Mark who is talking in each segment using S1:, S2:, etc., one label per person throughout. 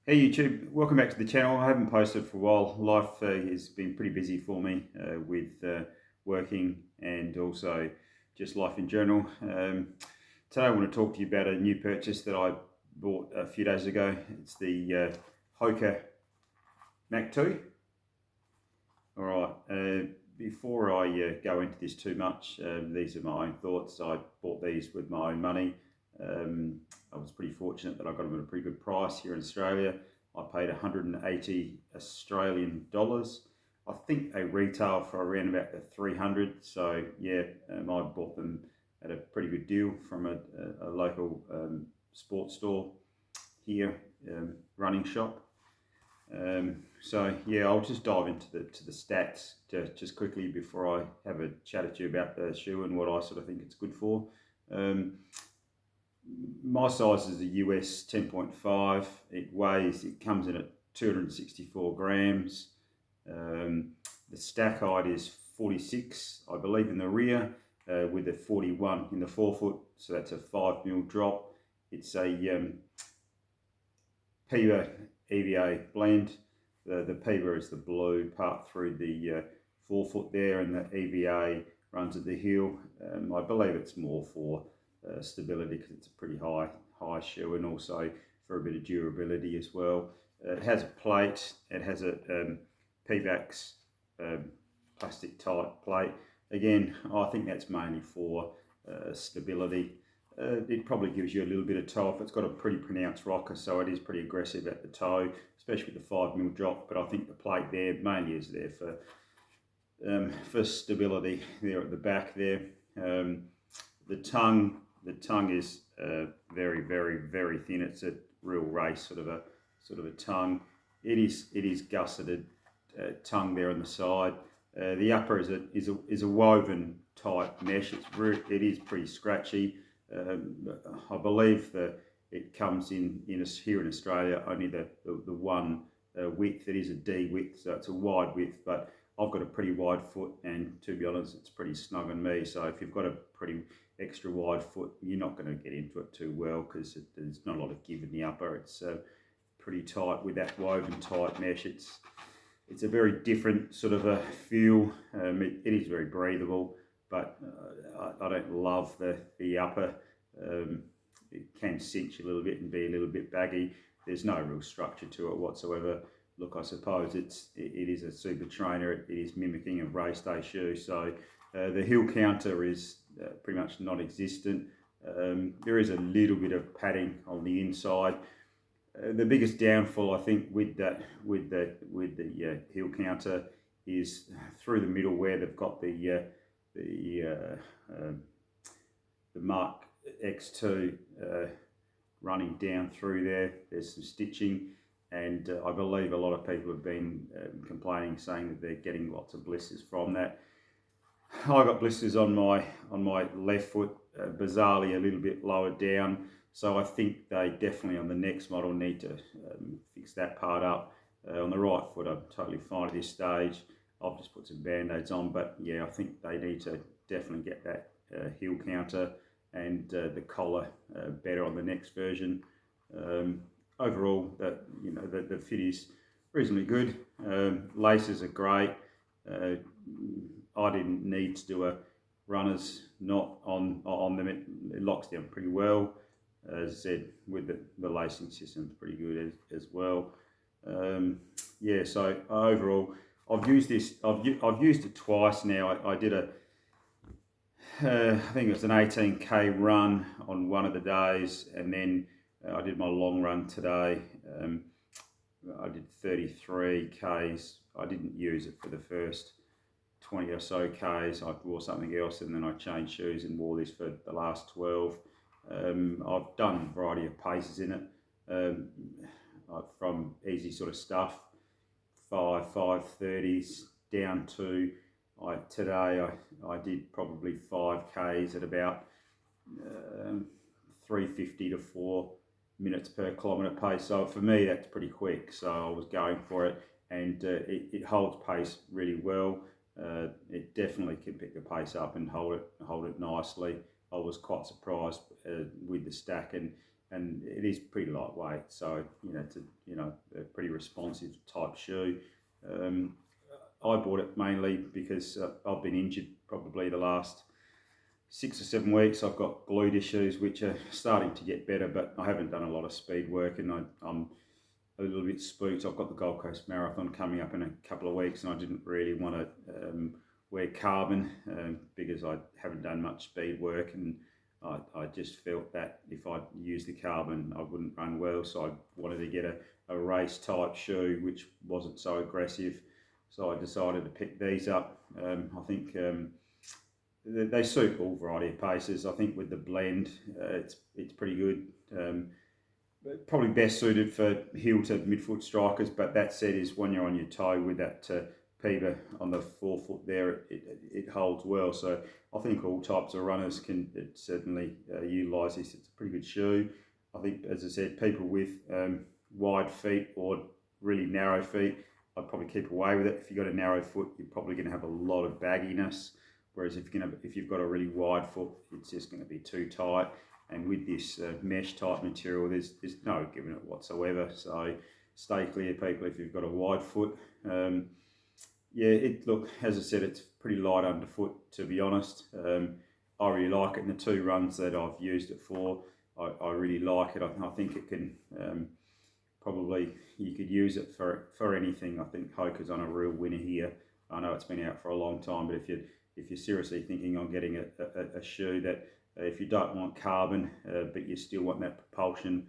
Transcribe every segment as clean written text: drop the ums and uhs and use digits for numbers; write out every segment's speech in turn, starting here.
S1: Hey YouTube, welcome back to the channel. I haven't posted for a while. Life has been pretty busy for me with working and also just life in general. Today I want to talk to you about a new purchase that I bought a few days ago. It's the Hoka Mach 2. Alright, before I go into this too much, these are my own thoughts. I bought these with my own money. I was pretty fortunate that I got them at a pretty good price here in Australia. I paid 180 Australian dollars. I think they retail for around about the 300. So yeah, I bought them at a pretty good deal from a local sports store here, running shop. So yeah, I'll just dive into the stats just quickly before I have a chat at you about the shoe and what I sort of think it's good for. My size is a US 10.5. It comes in at 264 grams. The stack height is 46, I believe, in the rear, with a 41 in the forefoot. So that's a 5mm drop. It's a Piva EVA blend. The Piva is the blue part through the forefoot there, and the EVA runs at the heel. I believe it's more for stability because it's a pretty high shoe, and also for a bit of durability as well. It has a plate. It has a PVAX plastic type plate. Again, I think that's mainly for stability. It probably gives you a little bit of toe off. It's got a pretty pronounced rocker, so it is pretty aggressive at the toe, especially with the 5mm drop. But I think the plate there mainly is there for stability there at the back there. The tongue is very, very, very thin. It's a real race sort of a tongue. It is gusseted tongue there on the side. The upper is a woven type mesh. It is pretty scratchy. I believe that it comes in here in Australia only the one width. It is a D width, so it's a wide width, but I've got a pretty wide foot, and to be honest, it's pretty snug on me. So if you've got a pretty extra wide foot, you're not going to get into it too well because there's not a lot of give in the upper. It's pretty tight with that woven tight mesh. It's a very different sort of a feel. It is very breathable, but I don't love the upper. It can cinch a little bit and be a little bit baggy. There's no real structure to it whatsoever. Look, I suppose it is a super trainer. It is mimicking a race day shoe. So the heel counter is pretty much non-existent. There is a little bit of padding on the inside. The biggest downfall, I think, with the heel counter is through the middle where they've got the Mach X2 running down through there. There's some stitching, and I believe a lot of people have been complaining, saying that they're getting lots of blisters from that. I got blisters on my left foot, bizarrely a little bit lower down. So I think they definitely on the next model need to fix that part up. On the right foot, I'm totally fine at this stage. I've just put some band-aids on, but yeah, I think they need to definitely get that heel counter and the collar better on the next version. Overall, the fit is reasonably good. Laces are great. I didn't need to do a runner's knot on them. It locks down pretty well. As I said, with the lacing system, it's pretty good as well. Yeah, so overall, I've used this. I've used it twice now. I did I think it was an 18k run on one of the days, and then I did my long run today. I did 33k's. I didn't use it for the first 20 or so k's. I wore something else, and then I changed shoes and wore this for the last 12. I've done a variety of paces in it, from easy sort of stuff, 5:30s down to today I did probably 5k's at about 350 to 4 minutes per kilometre pace. So for me, that's pretty quick. So I was going for it, and it holds pace really well. It definitely can pick the pace up and hold it nicely. I was quite surprised with the stack and and it is pretty lightweight. So it's a pretty responsive type shoe. I bought it mainly because I've been injured probably the last 6 or 7 weeks. I've got glute issues which are starting to get better, but I haven't done a lot of speed work, and I'm a little bit spooked. I've got the Gold Coast Marathon coming up in a couple of weeks, and I didn't really want to wear carbon because I haven't done much speed work, and I just felt that if I used the carbon I wouldn't run well, so I wanted to get a race type shoe which wasn't so aggressive. So I decided to pick these up. I think they suit all variety of paces. I think with the blend, it's pretty good. Probably best suited for heel to midfoot strikers, but that said, is when you're on your toe with that Peber on the forefoot there, it holds well. So I think all types of runners can certainly utilise this. It's a pretty good shoe. I think, as I said, people with wide feet or really narrow feet, I'd probably keep away with it. If you've got a narrow foot, you're probably going to have a lot of bagginess. Whereas if you've got a really wide foot, it's just going to be too tight. And with this mesh type material, there's no giving it whatsoever. So stay clear, people, if you've got a wide foot. Look, as I said, it's pretty light underfoot, to be honest. I really like it. In the 2 runs that I've used it for, I really like it. I think it can probably, you could use it for anything. I think Hoka's on a real winner here. I know it's been out for a long time, but if you're seriously thinking on getting a shoe that, if you don't want carbon, but you still want that propulsion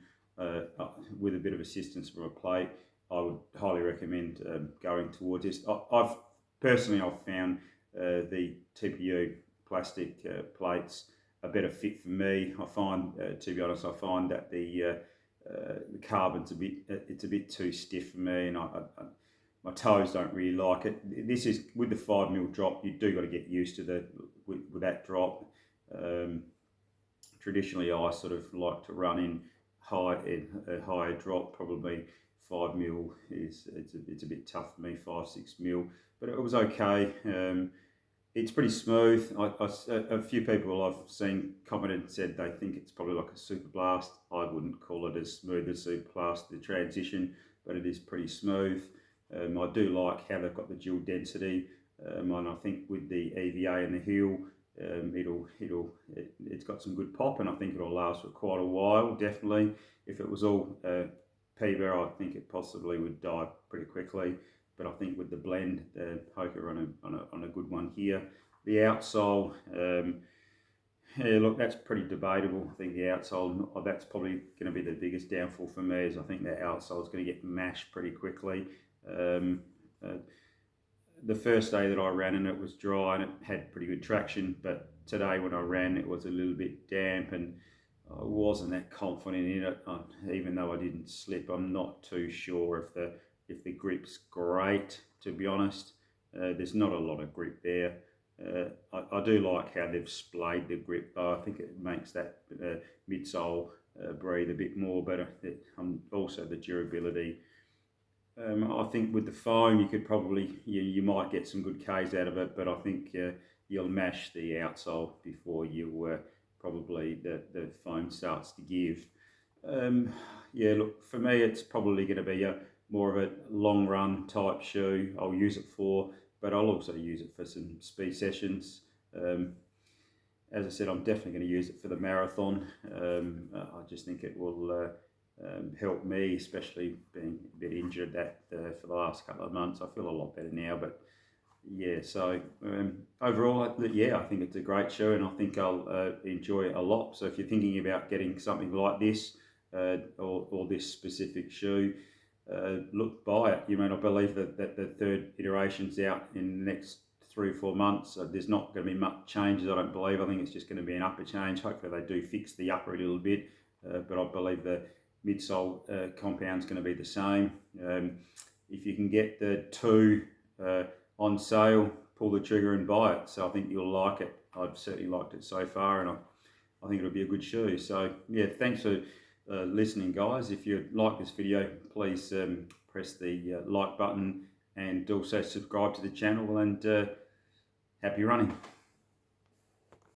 S1: with a bit of assistance from a plate, I would highly recommend going towards this. I've found the TPU plastic plates a better fit for me. I find, to be honest, that the carbon's a bit too stiff for me, and my toes don't really like it. This is with the 5mm drop. You do got to get used to with that drop. Traditionally, I sort of like to run in a higher drop. Probably 5mm it's a bit tough for me. 5-6mm, but it was okay. It's pretty smooth. A few people I've seen commented and said they think it's probably like a Super Blast. I wouldn't call it as smooth as Super Blast, the transition, but it is pretty smooth. I do like how they've got the dual density, and I think with the EVA and the heel, it's got some good pop, and I think it'll last for quite a while. Definitely, if it was all Peber, I think it possibly would die pretty quickly. But I think with the blend, Hoka on a good one here. The outsole, look, that's pretty debatable. I think the outsole, that's probably going to be the biggest downfall for me, is I think that outsole is going to get mashed pretty quickly. The first day that I ran and it was dry and it had pretty good traction, but today when I ran it was a little bit damp and I wasn't that confident in it. Even though I didn't slip, I'm not too sure if the grip's great, to be honest. There's not a lot of grip there. I do like how they've splayed the grip though. I think it makes that midsole breathe a bit more better. Also the durability. I think with the foam you could probably, you might get some good Ks out of it, but I think you'll mash the outsole before you probably the foam starts to give. Look, for me it's probably going to be more of a long run type shoe. I'll use it for, but I'll also use it for some speed sessions. As I said, I'm definitely going to use it for the marathon. I just think it will help me, especially being a bit injured for the last couple of months. I feel a lot better now, but yeah, so overall, I think it's a great shoe and I think I'll enjoy it a lot. So if you're thinking about getting something like this or this specific shoe, look, buy it. You may not believe that the third iteration's out in the next 3 or 4 months. There's not going to be much changes, I don't believe. I think it's just going to be an upper change. Hopefully they do fix the upper a little bit, but I believe the midsole compound's going to be the same. If you can get the 2 on sale, pull the trigger and buy it. So I think you'll like it. I've certainly liked it so far, and I think it'll be a good shoe. So yeah, thanks for listening, guys. If you like this video, please press the like button and also subscribe to the channel, and happy running.